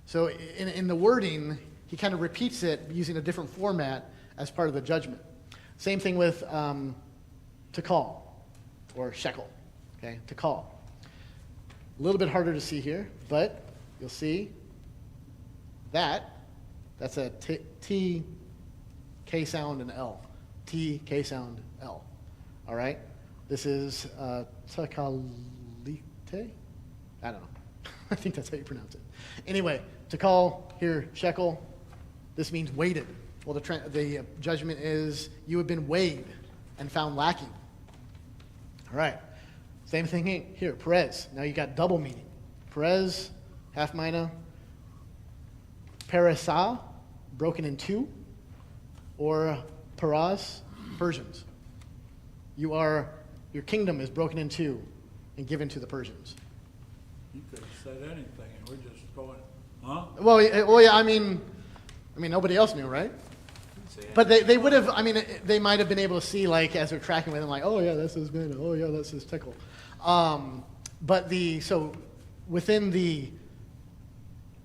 So in the wording, he kind of repeats it using a different format as part of the judgment. Same thing with Tekel, or shekel, okay, Tekel. A little bit harder to see here, but you'll see that's a T, K sound, and L. T, K sound, L. All right? This is Tekalite? I don't know. I think that's how you pronounce it. Anyway, Tekel, here, shekel, this means weighted. Well, the judgment is you have been weighed and found lacking. All right. Same thing here. Perez. Now you got double meaning. Perez, half mina. Peresa, broken in 2. Or Peraz, Persians. You are your kingdom is broken in two and given to the Persians. You could have said anything, and we're just going, huh? Well, yeah, I mean, nobody else knew, right? But they would have, I mean, they might have been able to see, like, as they're tracking with them, like, oh, yeah, this is good. Oh, yeah, this is tickle. So within the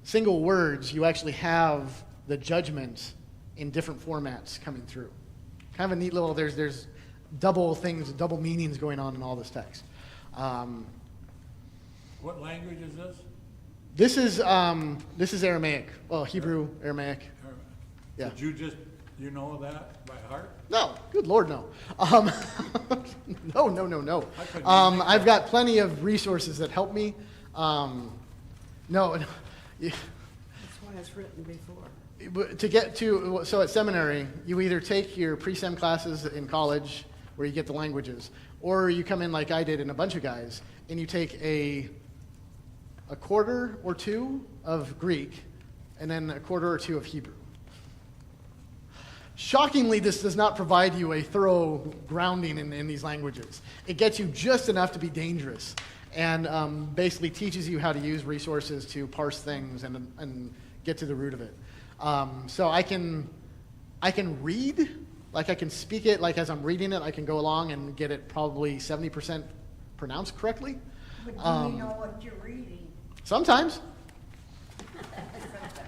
single words, you actually have the judgment in different formats coming through. Kind of a neat little, there's double things, double meanings going on in all this text. What language is this? This is Aramaic. Well, Hebrew, Aramaic. Yeah. Did you know that by heart? No, good Lord, no. No. I couldn't I've got plenty of resources that help me. No. That's why it's written before. To get to, so at seminary, you either take your pre-sem classes in college where you get the languages, or you come in like I did and a bunch of guys, and you take a quarter or two of Greek, and then a quarter or two of Hebrew. Shockingly, this does not provide you a thorough grounding in these languages. It gets you just enough to be dangerous, and basically teaches you how to use resources to parse things and get to the root of it. So I can read, like I can speak it, like as I'm reading it, I can go along and get it probably 70% pronounced correctly. But do you know what you're reading? Sometimes.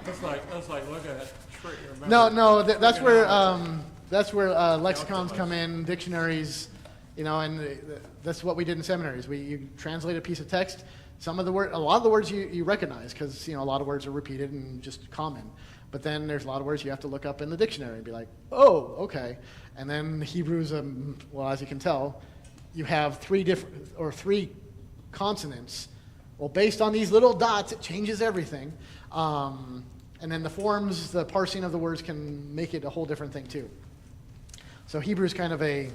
That's like looking at tree. No, that's where lexicons come in, dictionaries, and that's what we did in seminaries. You translate a piece of text. A lot of the words you recognize because a lot of words are repeated and just common. But then there's a lot of words you have to look up in the dictionary and be like, oh, okay. And then Hebrew's, well, as you can tell, you have three consonants. Well, based on these little dots, it changes everything. And then the forms, the parsing of the words can make it a whole different thing too. So Hebrew's kind of it's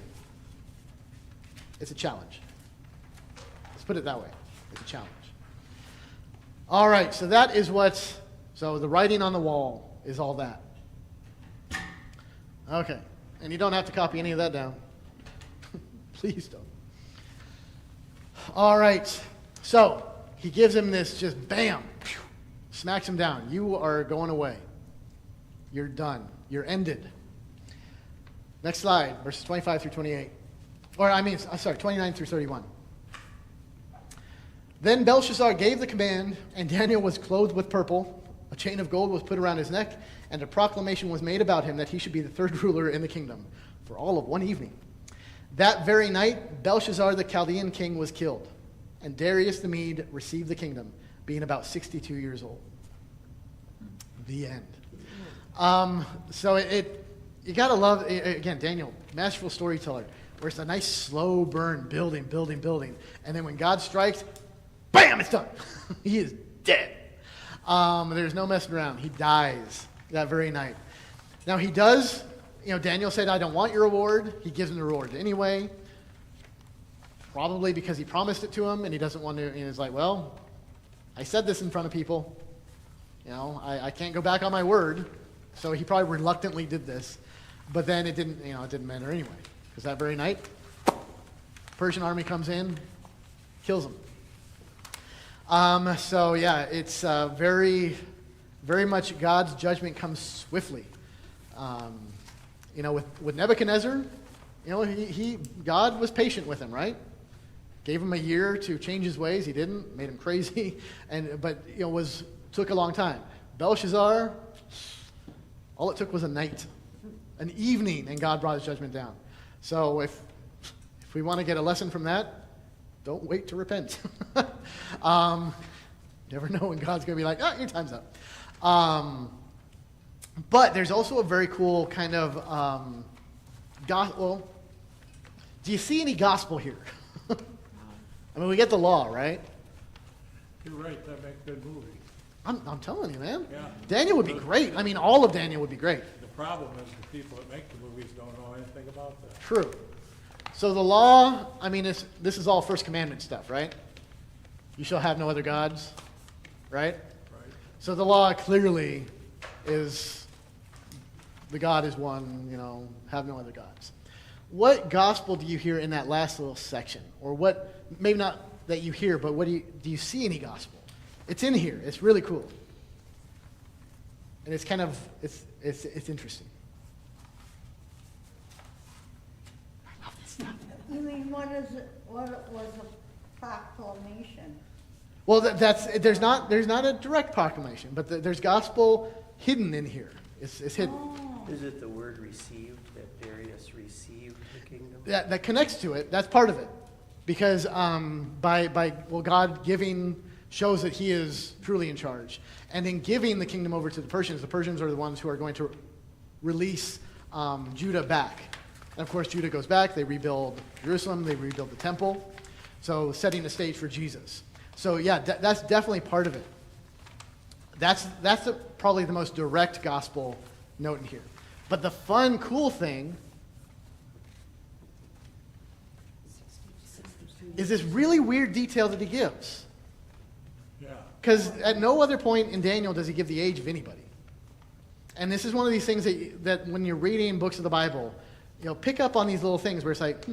a challenge. Let's put it that way. It's a challenge. All right, so that is so the writing on the wall is all that. Okay, and you don't have to copy any of that down. Please don't. All right, so he gives him this just bam, smacks him down. You are going away. You're done. You're ended. Next slide, verses 25 through 28. 29 through 31. Then Belshazzar gave the command, and Daniel was clothed with purple. A chain of gold was put around his neck, and a proclamation was made about him that he should be the third ruler in the kingdom for all of one evening. That very night, Belshazzar the Chaldean king was killed, and Darius the Mede received the kingdom, being about 62 years old. The end. So you gotta love, again, Daniel, masterful storyteller, where it's a nice slow burn, building, and then when God strikes, bam, it's done. He is dead. There's no messing around. He dies that very night. Now he does, Daniel said, I don't want your reward. He gives him the reward anyway. Probably because he promised it to him and he doesn't want to, and he's like, well, I said this in front of people. I can't go back on my word. So he probably reluctantly did this. But then it didn't matter anyway. Because that very night, Persian army comes in, kills him. So yeah, it's very, very much God's judgment comes swiftly. With Nebuchadnezzar, God was patient with him, right? Gave him a year to change his ways. He didn't, made him crazy, but took a long time. Belshazzar, all it took was a night, an evening, and God brought his judgment down. So if we want to get a lesson from that, don't wait to repent. Never know when God's going to be like, your time's up. But there's also a very cool kind of gospel. Do you see any gospel here? I mean, we get the law, right? You're right, that makes a good movie. I'm telling you, man. Yeah. Daniel would be great. I mean, all of Daniel would be great. The problem is the people that make the movies don't know anything about that. True. So the law, I mean, this is all First Commandment stuff, right? You shall have no other gods, right? Right. So the law clearly is the God is one, have no other gods. what gospel do you hear in that last little section? Or what, maybe not that you hear, but what do you see any gospel? It's in here. It's really cool. And it's kind of, it's interesting. You mean, what is it, what was a proclamation? Well, there's not a direct proclamation, but there's gospel hidden in here. It's hidden. Oh, Is it the word received, that Darius received the kingdom? That connects to it. That's part of it, because God giving shows that He is truly in charge, and in giving the kingdom over to the Persians are the ones who are going to release Judah back. And of course, Judah goes back. They rebuild Jerusalem. They rebuild the temple. So setting the stage for Jesus. So yeah, that's definitely part of it. That's probably the most direct gospel note in here. But the fun, cool thing is this really weird detail that he gives. Yeah. Because at no other point in Daniel does he give the age of anybody. And this is one of these things that when you're reading books of the Bible, pick up on these little things where it's like,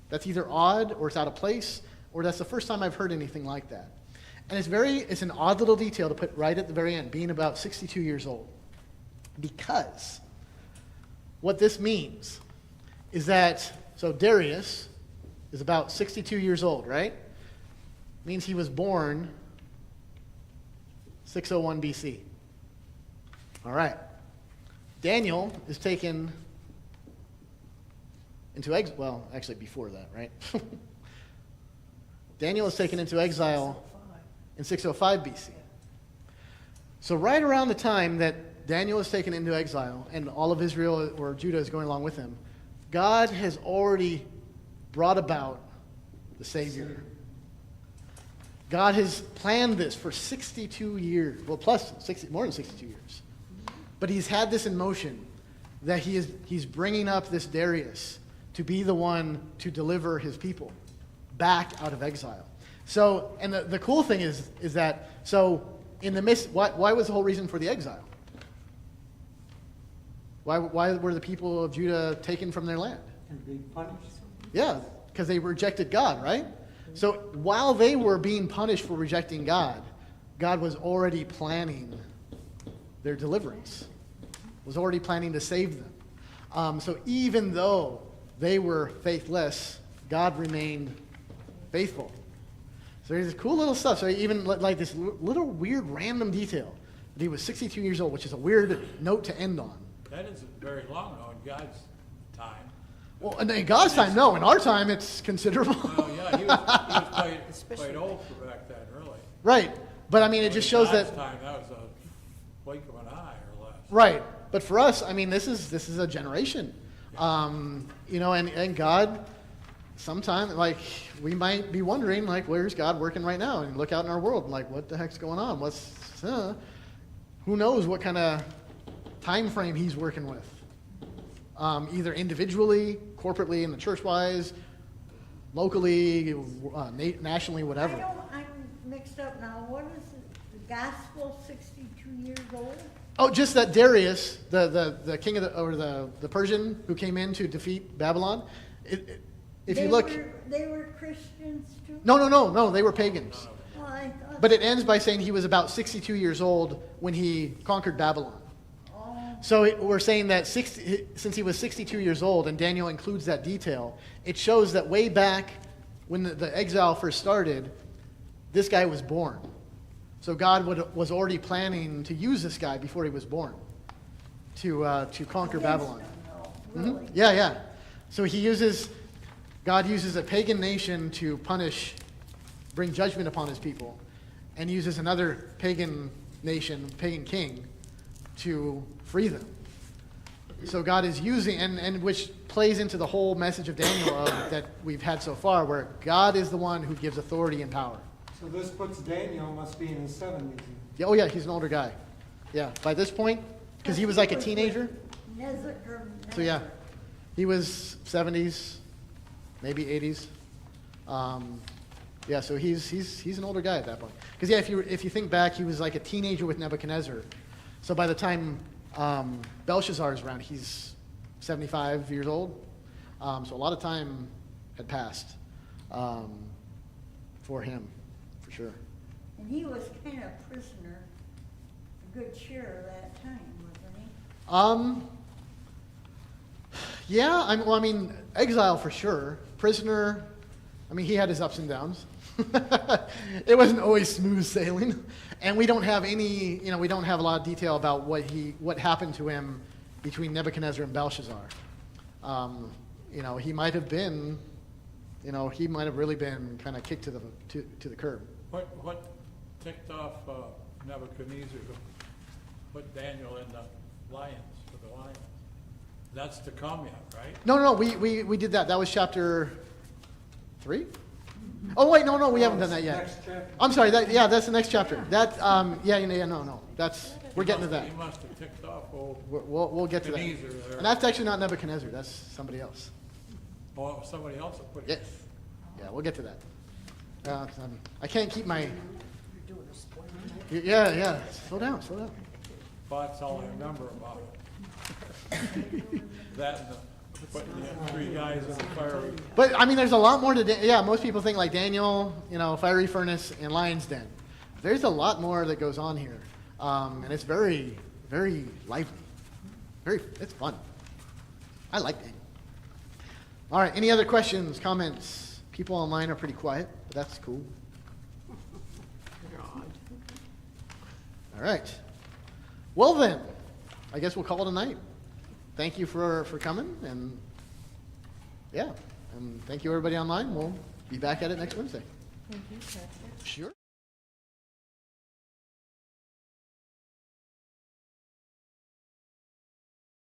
that's either odd or it's out of place, or that's the first time I've heard anything like that. And it's an odd little detail to put right at the very end, being about 62 years old. Because what this means is that, so Darius is about 62 years old, right? Means he was born 601 BC. All right. Daniel is taken into exile. Well, actually before that, right? Daniel is taken into exile in 605 BC. So right around the time that Daniel is taken into exile and all of Israel or Judah is going along with him, God has already brought about the Savior. God has planned this for 62 years, well, more than 62 years. But He's had this in motion that He's bringing up this Darius to be the one to deliver His people back out of exile. So, and the cool thing is that, so in the midst, why was the whole reason for the exile? Why were the people of Judah taken from their land? And be punished. Yeah, because they rejected God, right? So while they were being punished for rejecting God, God was already planning their deliverance, was already planning to save them. So even though they were faithless, God remained faithful. So there's this cool little stuff. So even like this little weird random detail that he was 62 years old, which is a weird note to end on. That isn't very long, though, in God's time. Well, in God's time, no. In our time, it's considerable. Well, yeah, he was quite old for back then, really. Right. But I mean, it just shows In God's that. time, that was a blink of an eye or less. Right. But for us, I mean, this is a generation. And God, sometime, like, we might be wondering, like, where's God working right now? And look out in our world, like, what the heck's going on? Who knows what kind of time frame He's working with? Either individually, corporately, in the church-wise, locally, nationally, whatever. I'm mixed up now. What is the gospel 62 years old? Oh, just that Darius, the king of the Persian who came in to defeat Babylon. They were Christians too? No, they were pagans. Well, I thought. But it ends by saying he was about 62 years old when he conquered Babylon. Oh, So we're saying that since he was 62 years old, and Daniel includes that detail, it shows that way back when the exile first started, this guy was born. So God was already planning to use this guy before he was born to conquer Babylon. no, really? Yeah. So God uses a pagan nation to bring judgment upon His people, and uses another pagan nation, pagan king, to free them. So God is using, and which plays into the whole message of Daniel that we've had so far, where God is the one who gives authority and power. So this puts Daniel, must be in his 70s. Yeah, oh yeah, he's an older guy. Yeah, by this point, because he was like a teenager. So yeah, he was 70s, maybe 80s. Yeah, so he's an older guy at that point. Because yeah, if you think back, he was like a teenager with Nebuchadnezzar. So by the time Belshazzar is around, he's 75 years old. So a lot of time had passed for him, for sure. And he was kind of prisoner, a good share of that time, wasn't he? Yeah, well, I mean, exile for sure. Prisoner, I mean, he had his ups and downs. It wasn't always smooth sailing. And we don't have any, we don't have a lot of detail about what happened to him between Nebuchadnezzar and Belshazzar. He might have been, he might have really been kind of kicked to the curb. What ticked off Nebuchadnezzar to put Daniel in the lions, for the lions? That's to come yet, right? No, we did that. That was chapter 3? Oh, wait, no, we haven't done that yet. Next chapter. I'm sorry, that's the next chapter. No, we're getting to that. He must have ticked off old We'll get to that. Nebuchadnezzar there. And that's actually not Nebuchadnezzar, that's somebody else. Or somebody else will put it. Yes. Yeah, we'll get to that. I can't keep my, You're doing a spoiler. yeah, slow down. That's all I remember about it. That and putting the 3 guys in the fiery. But, I mean, there's a lot more to, most people think like Daniel, fiery furnace and lion's den. There's a lot more that goes on here. And it's very, very lively. It's fun. I like Daniel. All right, any other questions, comments? People online are pretty quiet, but that's cool. God. All right. Well then, I guess we'll call it a night. Thank you for coming, and and thank you everybody online. We'll be back at it next Wednesday. Thank you, Pastor. Sure.